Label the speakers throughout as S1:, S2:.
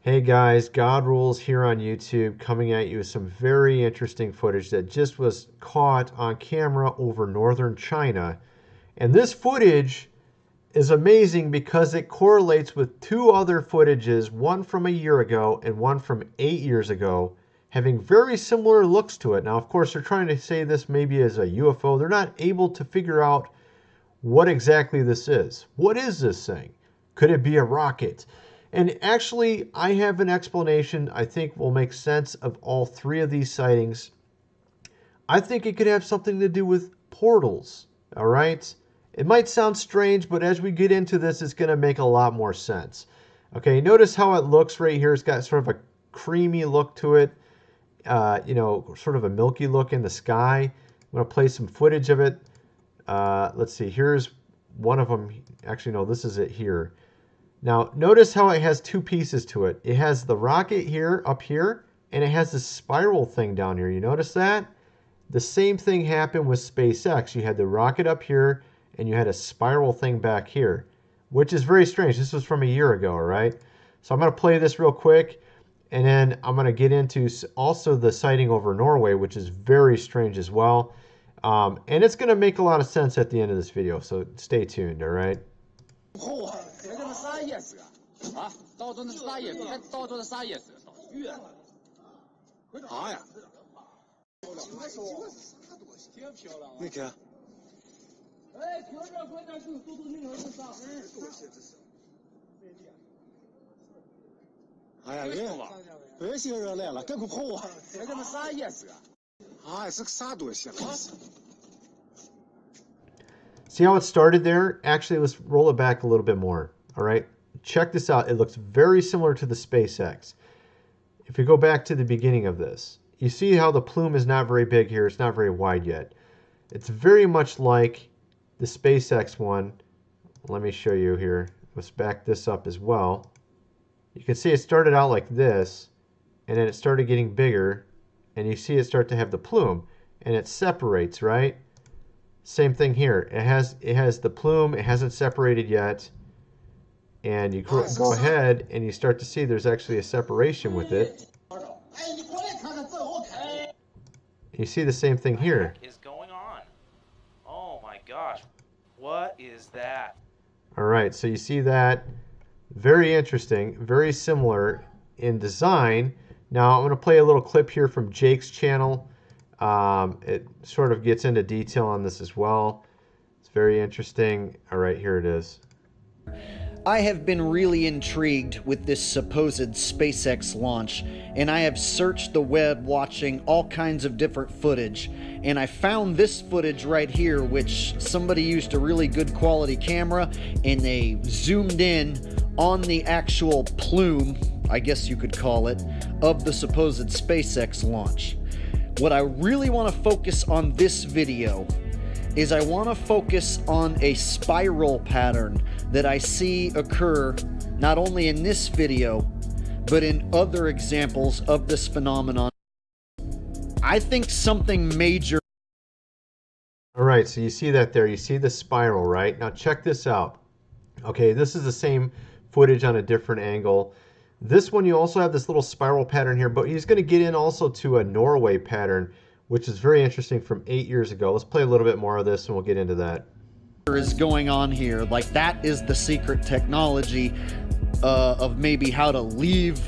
S1: Hey guys, God Rules here on YouTube, coming at you with some very interesting footage that just was caught on camera over northern China. And this footage is amazing because it correlates with two other footages, one from a year ago and one from 8 years ago, having very similar looks to it. Now, of course, they're trying to say this maybe as a UFO. They're not able to figure out what exactly this is. What is this thing? Could it be a rocket? And actually, I have an explanation I think will make sense of all three of these sightings. I think it could have something to do with portals, all right? It might sound strange, but as we get into this, it's going to make a lot more sense. Okay, notice how it looks right here. It's got sort of a creamy look to it, sort of a milky look in the sky. I'm going to play some footage of it. Let's see, here's one of them. Actually, no, this is it here. Now, notice how it has two pieces to it. It has the rocket here, up here, and it has this spiral thing down here. You notice that? The same thing happened with SpaceX. You had the rocket up here, and you had a spiral thing back here, which is very strange. This was from a year ago, all right? So I'm going to play this real quick, and then I'm going to get into also the sighting over Norway, which is very strange as well. And it's going to make a lot of sense at the end of this video, so stay tuned, all right? See how it started there? Actually, let's roll it back a little bit more. All right, check this out. It looks very similar to the SpaceX. If we go back to the beginning of this, you see how the plume is not very big here. It's not very wide yet. It's very much like the SpaceX one. Let me show you here. Let's back this up as well. You can see it started out like this, and then it started getting bigger, and you see it start to have the plume, and it separates, right? Same thing here. It has the plume. It hasn't separated yet. And you go ahead and you start to see there's actually a separation with it. You see the same thing here.
S2: What is going on? Oh my gosh. What is that?
S1: All right, so you see that. Very interesting. Very similar in design. Now I'm going to play a little clip here from Jake's channel. It sort of gets into detail on this as well. It's very interesting. All right, here it is.
S3: I have been really intrigued with this supposed SpaceX launch, and I have searched the web watching all kinds of different footage, and I found this footage right here, which somebody used a really good quality camera, and they zoomed in on the actual plume, I guess you could call it, of the supposed SpaceX launch. What I really want to focus on this video is I want to focus on a spiral pattern that I see occur not only in this video, but in other examples of this phenomenon. I think something major.
S1: All right, so you see that there. You see the spiral, right? Now check this out. Okay, this is the same footage on a different angle. This one, you also have this little spiral pattern here, but he's going to get in also to a Norway pattern, which is very interesting from 8 years ago. Let's play a little bit more of this and we'll get into that.
S3: Is going on here. Like, that is the secret technology of maybe how to leave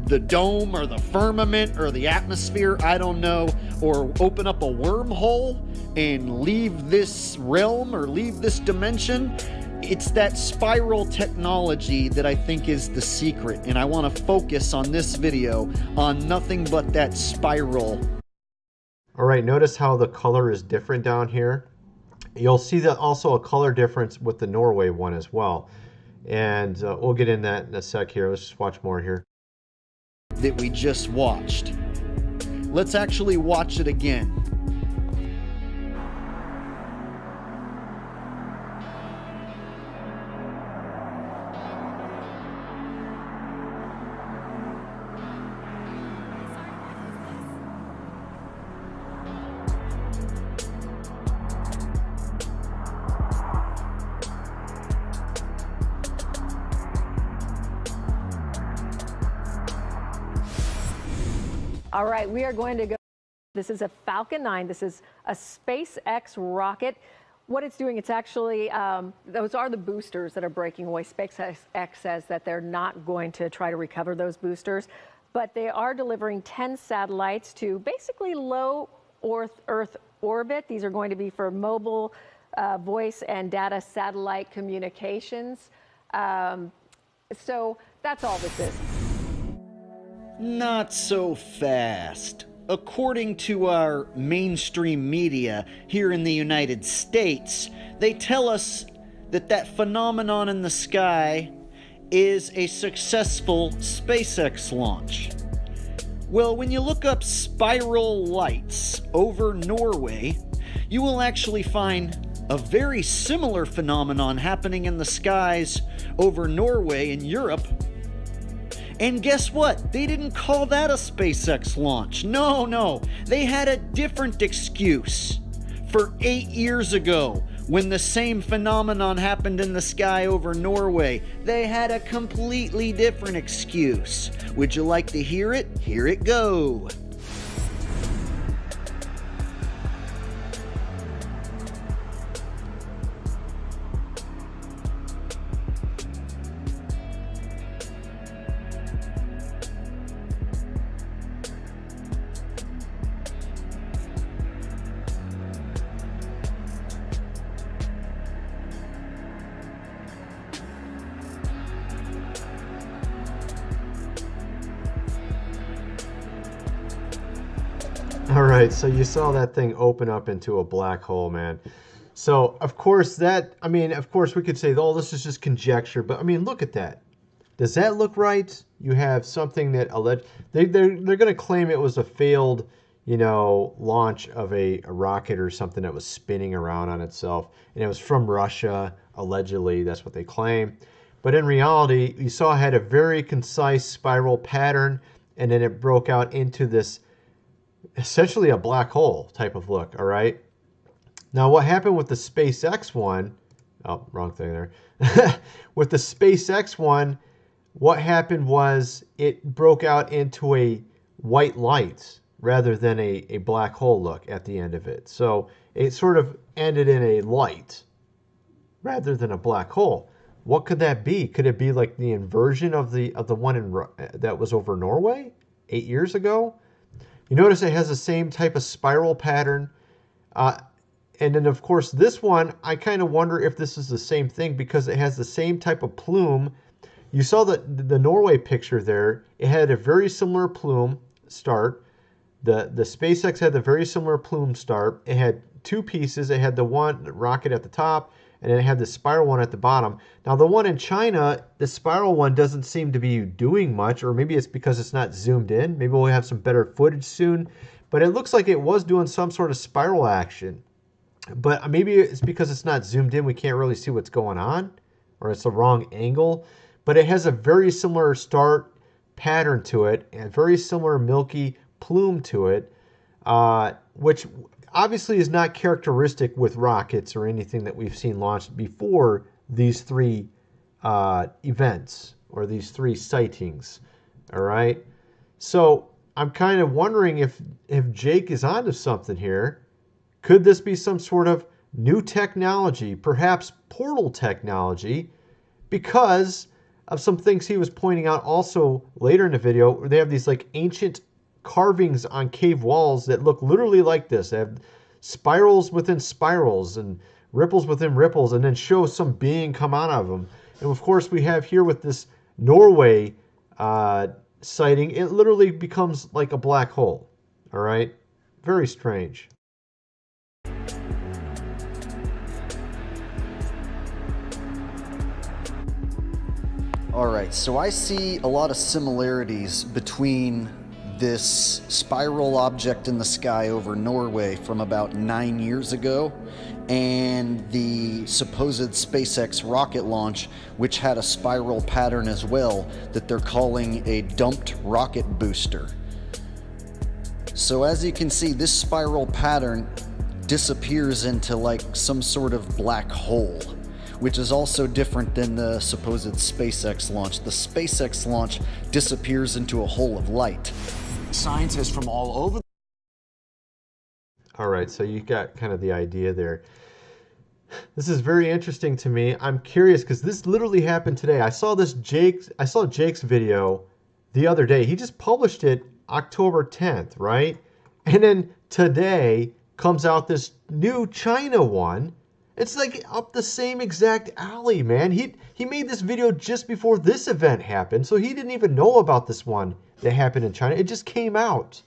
S3: the dome or the firmament or the atmosphere, I don't know, or open up a wormhole and leave this realm or leave this dimension. It's that spiral technology that I think is the secret, and I want to focus on this video on nothing but that spiral.
S1: All right, notice how the color is different down here. You'll see that also a color difference with the Norway one as well. And we'll get in that in a sec here. Let's just watch more here.
S3: That we just watched. Let's actually watch it again.
S4: All right, we are going to go. This is a Falcon 9. This is a SpaceX rocket. What it's doing, it's actually, those are the boosters that are breaking away. SpaceX says that they're not going to try to recover those boosters, but they are delivering 10 satellites to basically low Earth orbit. These are going to be for mobile voice and data satellite communications. So that's all this is.
S3: Not so fast. According to our mainstream media here in the United States, they tell us that that phenomenon in the sky is a successful SpaceX launch. Well, when you look up spiral lights over Norway, you will actually find a very similar phenomenon happening in the skies over Norway in Europe. And guess what? They didn't call that a SpaceX launch. No, they had a different excuse. For 8 years ago, when the same phenomenon happened in the sky over Norway, they had a completely different excuse. Would you like to hear it? Here it go.
S1: All right, so you saw that thing open up into a black hole, man. So, of course, of course we could say, oh, this is just conjecture, but I mean, look at that. Does that look right? You have something that they're going to claim it was a failed, launch of a rocket or something that was spinning around on itself, and it was from Russia, allegedly. That's what they claim. But in reality, you saw it had a very concise spiral pattern, and then it broke out into this essentially a black hole type of look, all right? Now, what happened with the SpaceX one, oh, wrong thing there. With the SpaceX one, what happened was it broke out into a white light rather than a black hole look at the end of it. So it sort of ended in a light rather than a black hole. What could that be? Could it be like the inversion of the one that was over Norway 8 years ago? You notice it has the same type of spiral pattern. And then, of course, this one, I kind of wonder if this is the same thing because it has the same type of plume. You saw the Norway picture there. It had a very similar plume start. The SpaceX had the very similar plume start. It had two pieces. It had the one rocket at the top, and then it had the spiral one at the bottom. Now, the one in China, the spiral one doesn't seem to be doing much, or maybe it's because it's not zoomed in. Maybe we'll have some better footage soon. But it looks like it was doing some sort of spiral action. But maybe it's because it's not zoomed in, we can't really see what's going on, or it's the wrong angle. But it has a very similar start pattern to it, and very similar milky plume to it, which obviously is not characteristic with rockets or anything that we've seen launched before these three events or these three sightings. All right. So I'm kind of wondering if Jake is onto something here. Could this be some sort of new technology, perhaps portal technology, because of some things he was pointing out also later in the video, where they have these like ancient carvings on cave walls that look literally like this. They have spirals within spirals and ripples within ripples, and then show some being come out of them. And of course, we have here with this Norway sighting, it literally becomes like a black hole. All right, very strange.
S3: Alright, so I see a lot of similarities between this spiral object in the sky over Norway from about 9 years ago and the supposed SpaceX rocket launch, which had a spiral pattern as well that they're calling a dumped rocket booster. So as you can see, this spiral pattern disappears into like some sort of black hole, which is also different than the supposed SpaceX launch. The SpaceX launch disappears into a hole of light.
S5: Scientists from all over.
S1: All right, so you got kind of the idea there. This is very interesting to me. I'm curious because this literally happened today. I saw Jake's video the other day. He just published it October 10th, right? And then today comes out this new China one. It's like up the same exact alley, man. He made this video just before this event happened, so he didn't even know about this one that happened in China. It just came out.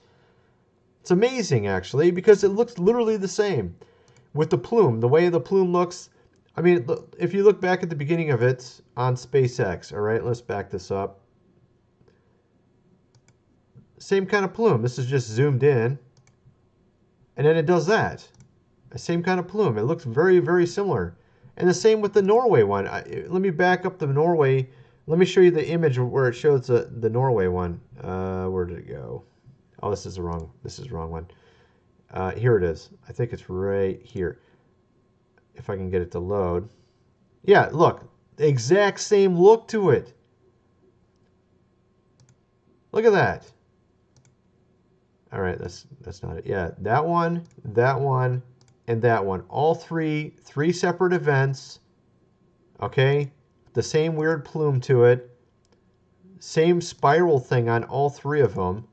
S1: It's amazing, actually, because it looks literally the same. With the plume, the way the plume looks, I mean, if you look back at the beginning of it on SpaceX, all right, let's back this up. Same kind of plume. This is just zoomed in. And then it does that. Same kind of plume. It looks very, very similar. And the same with the Norway one. Let me back up the Norway. Let me show you the image where it shows the Norway one. Where did it go? Oh, this is the wrong one. Here it is. I think it's right here. If I can get it to load. Yeah, look. The exact same look to it. Look at that. All right, that's not it. Yeah, that one, and that one. All three separate events. Okay? The same weird plume to it. Same spiral thing on all three of them.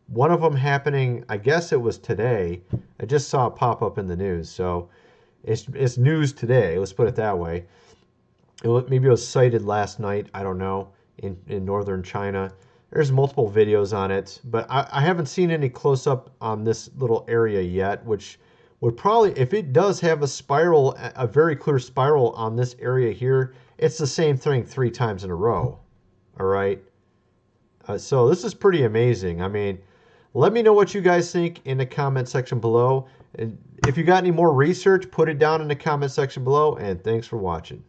S1: One of them happening, I guess it was today. I just saw it pop up in the news, so it's news today. Let's put it that way. Maybe it was sighted last night. I don't know, in northern China. There's multiple videos on it, but I haven't seen any close-up on this little area yet, which would probably, if it does have a spiral, a very clear spiral on this area here, it's the same thing 3 times in a row. All right? So this is pretty amazing. I mean, let me know what you guys think in the comment section below. And if you got any more research, put it down in the comment section below. And thanks for watching.